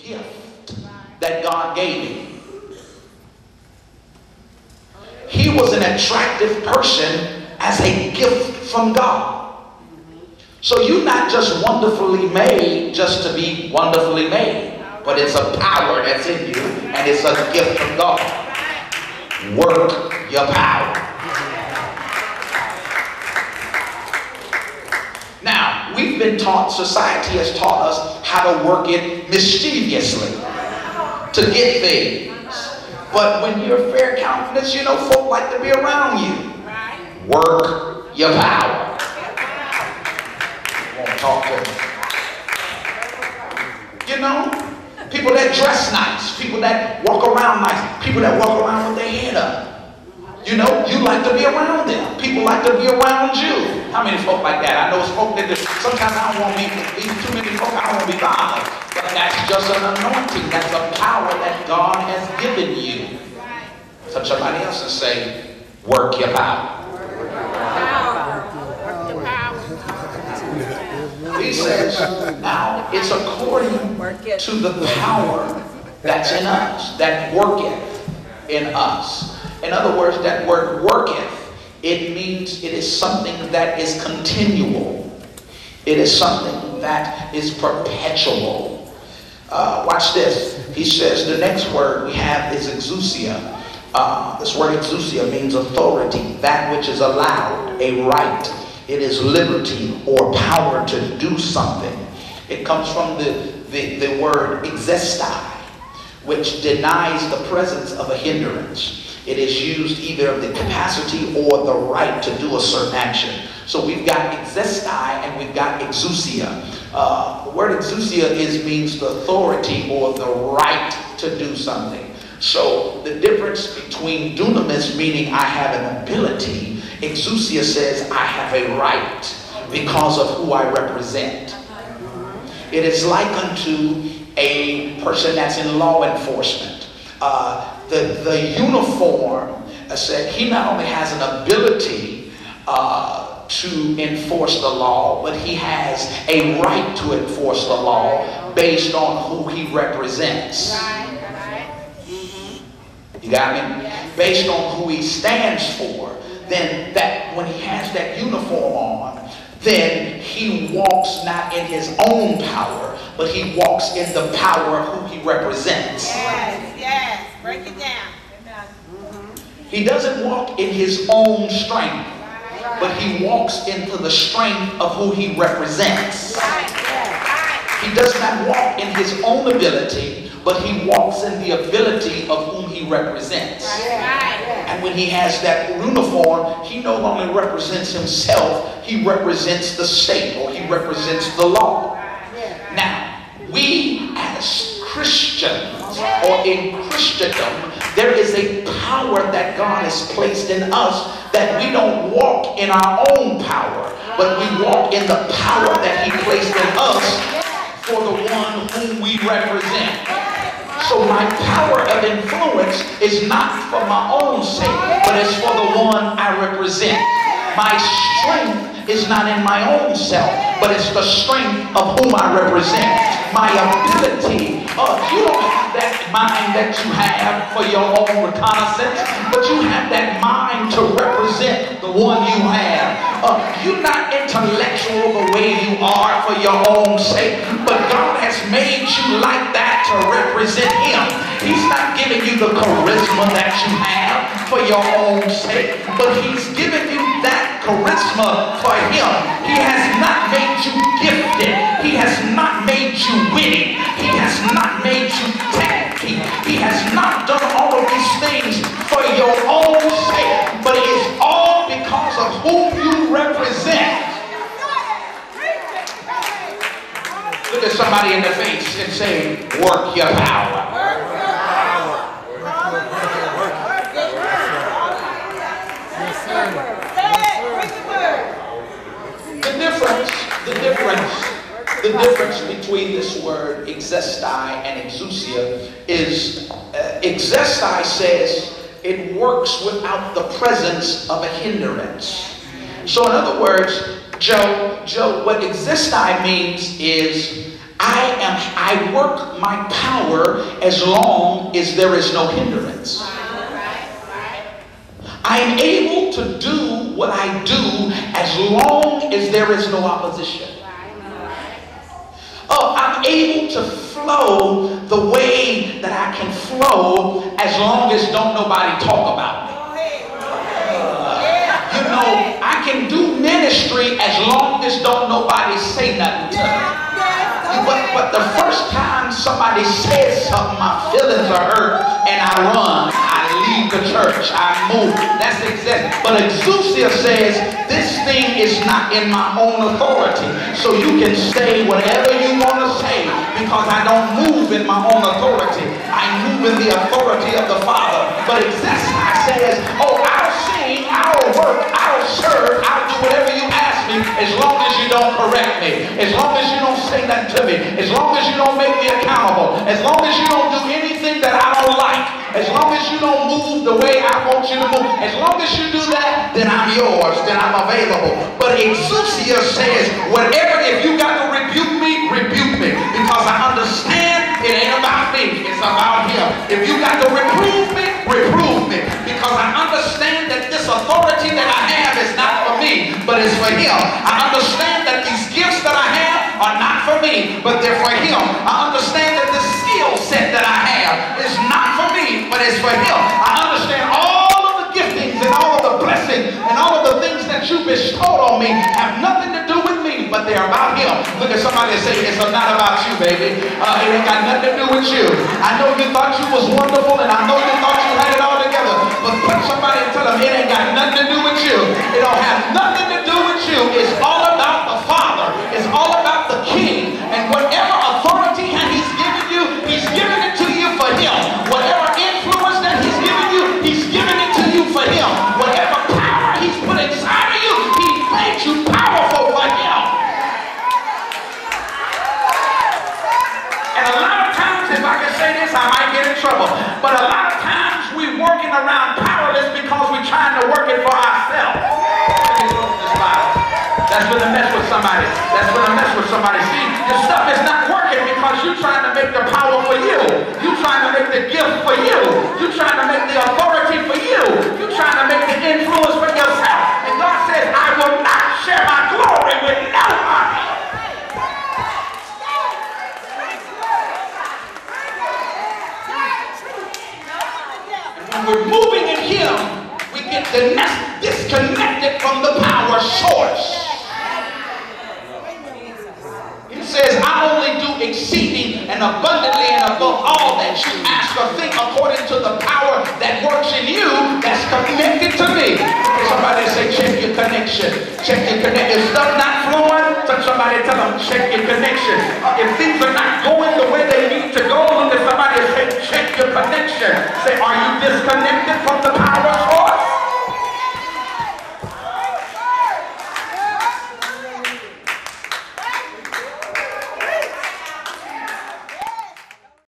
gift that God gave him. He was an attractive person as a gift from God. So you're not just wonderfully made just to be wonderfully made, but it's a power that's in you, and it's a gift from God. Work your power. Now, we've been taught, society has taught us how to work it mischievously to get things. But when you're fair countenance, you know, folk like to be around you. Work your power. Won't talk to me. You know, people that dress nice, people that walk around nice, people that walk around with their head up. You know, you like to be around them. People like to be around you. How many folk like that? I know it's folk that sometimes I don't want to be too many folk. I don't want to be bothered. But that's just an anointing. That's a power that God has given you. Touch somebody else and say, work your power. He says, now it's according to the power that's in us, that worketh in us. In other words, that word worketh, it means it is something that is continual. It is something that is perpetual. Watch this. He says the next word we have is exousia. This word exousia means authority, that which is allowed, a right. It is liberty or power to do something. It comes from the word exestai, which denies the presence of a hindrance. It is used either of the capacity or the right to do a certain action. So we've got exestai and we've got exousia. The word exousia means the authority or the right to do something. So the difference between dunamis, meaning I have an ability, exousia says I have a right because of who I represent. It is like unto a person that's in law enforcement. The uniform said he not only has an ability to enforce the law, but he has a right to enforce the law based on who he represents. You got me? Based on who he stands for. Then that when he has that uniform on, then he walks not in his own power, but he walks in the power of who he represents. Yes, yes. Break it down. He doesn't walk in his own strength, but he walks into the strength of who he represents. He does not walk in his own ability, but he walks in the ability of whom he represents. And when he has that uniform, he no longer represents himself, he represents the state, or he represents the law. Now, we as Christians, or in Christendom, there is a power that God has placed in us that we don't walk in our own power, but we walk in the power that he placed in us for the one whom we represent. So my power of influence is not for my own sake, but it's for the one I represent. My strength is not in my own self, but it's the strength of whom I represent. My ability, you don't have that mind that you have for your own reconnaissance, but you have that mind to represent the one you have. You're not intellectual the way you are for your own sake, but God has made you like that to represent him. He's not giving you the charisma that you have for your own sake, but he's giving you that charisma for him. He has not made you gifted. He has not made you witty. He has not made you techy. He has not done all of these things for your own sake, but it is all because of whom you represent. Look at somebody in the face and say, work your power. The difference between this word exestai and exousia is exestai says it works without the presence of a hindrance. So in other words, Joe, what exestai means is I work my power as long as there is no hindrance. I am able to do what I do as long as there is no opposition. I'm able to flow the way that I can flow as long as don't nobody talk about me. I can do ministry as long as don't nobody say nothing to me. But the first time somebody says something, my feelings are hurt and I run. I leave the church. I move. That's exactly. But Exousia says this thing is not in my own authority. So you can say whatever you want to say because I don't move in my own authority. I move in the authority of the Father. But Exousia says, oh, I'll sing, I'll work, I'll serve, I'll do whatever you ask me as long as you don't correct me, as long as you don't say that to me, as long as you don't make me accountable, as long as you don't do anything that I don't like, as long as you don't move the way I want you to move, as long as you do that, then I'm yours, then I'm available. But Exousia says, whatever, if you got to rebuke me, because I understand it ain't about me, it's about him. If you got to reprove me, because I understand that this authority that I have is not for me, but it's for him. I understand that these gifts that I have are not for me, but they're for him. I understand that the skill set that I have is not for me, but it's for him. I understand all of the giftings and all of the blessings and all of the things that you bestowed on me have nothing to do with me, but they're about him. Look at somebody and say, it's not about you, baby. It ain't got nothing to do with you. I know you thought you was wonderful, and I know you thought you had it all together, but put somebody and tell them it ain't got nothing to do with you. It don't have nothing to do with you. It's all about the Father. It's all about the King. And whatever authority he's given you, he's given it to you for him. Whatever influence that he's given you, he's given it to you for him. Whatever power he's put inside of you, he made you powerful for him. And a lot of times, if I can say this, I might get in trouble, but a lot of times we're working around powerless because we're trying to work it for ourselves. That's when I mess with somebody. That's when I mess with somebody. See, your stuff is not working because you're trying to make the power for you. You're trying to make the gift for you. You're trying to make the authority for you. You're trying to make the influence for yourself. And God says, I will not share my glory with nobody. And when we're moving in him, we get disconnected from the power source. Says, I only do exceeding and abundantly and above all that you ask or think according to the power that works in you that's connected to me. Somebody say, check your connection. Check your connection. If stuff not flowing, somebody tell them, check your connection. If things are not going the way they need